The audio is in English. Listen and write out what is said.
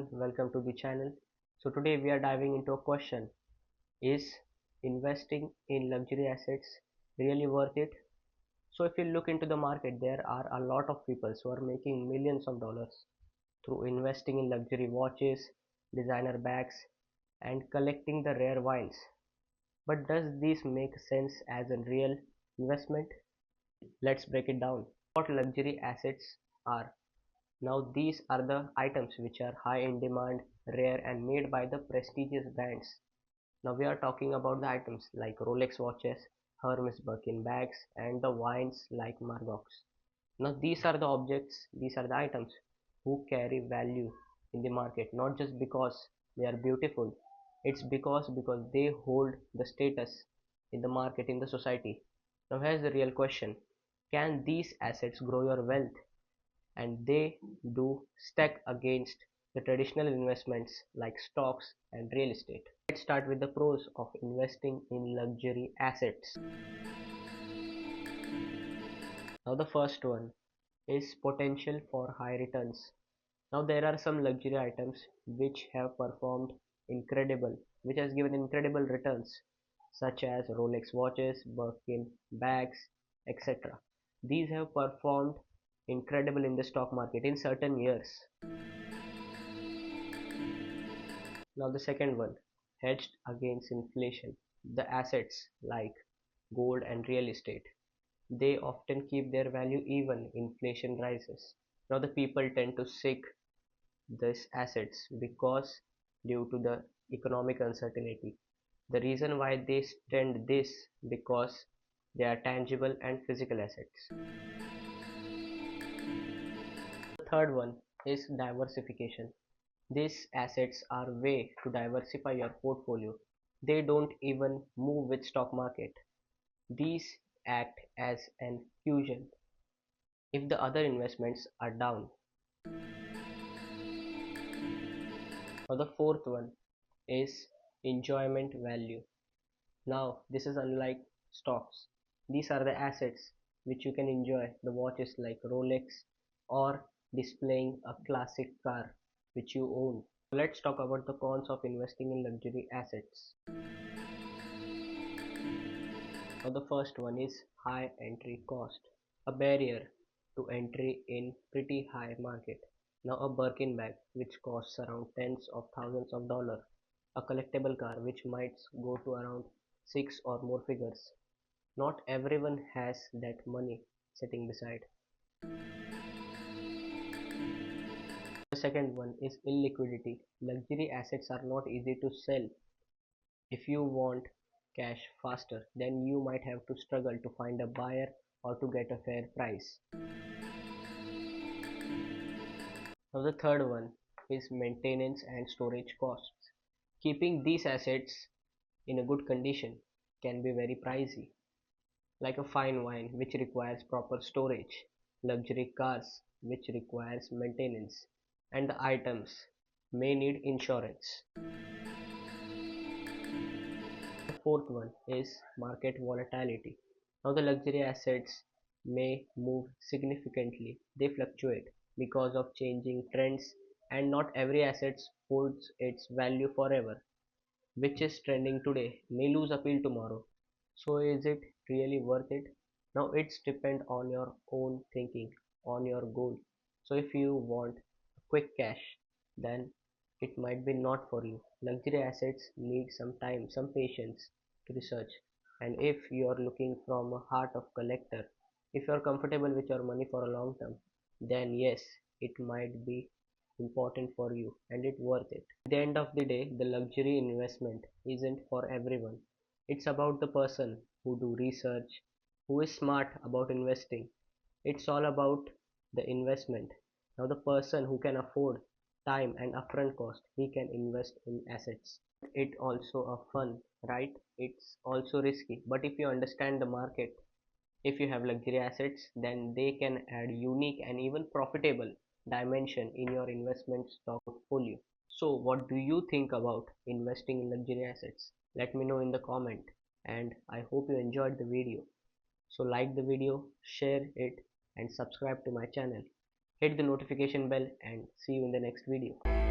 everyone, welcome to the channel. So today we are diving into a question. Is investing in luxury assets really worth it? So if you look into the market, there are a lot of people who are making millions of dollars through investing in luxury watches, designer bags, and collecting the rare wines. But does this make sense as a real investment? Let's break it down. What luxury assets are. Now these are the items which are high in demand, rare and made by the prestigious brands. Now we are talking about the items like Rolex watches, Hermes Birkin bags and the wines like Margox. Now these are the objects, these are the items who carry value in the market not just because they are beautiful, it's because they hold the status in the market, in the society. Now here's the real question. Can these assets grow your wealth? And they do stack against the traditional investments like stocks and real estate. Let's start with the pros of investing in luxury assets. Now the first one is potential for high returns. Now there are some luxury items which have performed incredible, which has given incredible returns such as Rolex watches, Birkin bags, etc. These have performed incredible in the stock market in certain years. Now the second one, hedged against inflation. The assets like gold and real estate, they often keep their value even inflation rises. Now the people tend to seek these assets because due to the economic uncertainty. The reason why they tend this because they are tangible and physical assets. The third one is diversification. These assets are a way to diversify your portfolio. They don't even move with stock market. These act as an fusion if the other investments are down. Now the fourth one is enjoyment value. Now this is unlike stocks. These are the assets which you can enjoy. The watches like Rolex or displaying a classic car which you own. Let's talk about the cons of investing in luxury assets. Now the first one is high entry cost, a barrier to entry in pretty high market. Now a Birkin bag which costs around tens of thousands of dollars, a collectible car which might go to around six or more figures. Not everyone has that money sitting beside. The second one is illiquidity. Luxury assets are not easy to sell. If you want cash faster, then you might have to struggle to find a buyer or to get a fair price. Now the third one is maintenance and storage costs. Keeping these assets in a good condition can be very pricey, like a fine wine which requires proper storage, luxury cars which requires maintenance, and the items may need insurance. The fourth one is market volatility. Now the luxury assets may move significantly. They fluctuate because of changing trends and not every asset holds its value forever. Which is trending today may lose appeal tomorrow. So is it really worth it? Now it's depend on your own thinking, on your goal. So if you want quick cash, then it might be not for you. Luxury assets need some time, some patience to research. And if you are looking from a heart of collector, if you are comfortable with your money for a long term, then yes, it might be important for you and it worth it. At the end of the day, the luxury investment isn't for everyone. It's about the person who do research, who is smart about investing. It's all about the investment. Now the person who can afford time and upfront cost, he can invest in assets. It also a fun, right? It's also risky, but if you understand the market, if you have luxury assets, then they can add unique and even profitable dimension in your investment stock portfolio. So what do you think about investing in luxury assets? Let me know in the comment, and I hope you enjoyed the video. So like the video, share it and subscribe to my channel. Hit the notification bell and see you in the next video.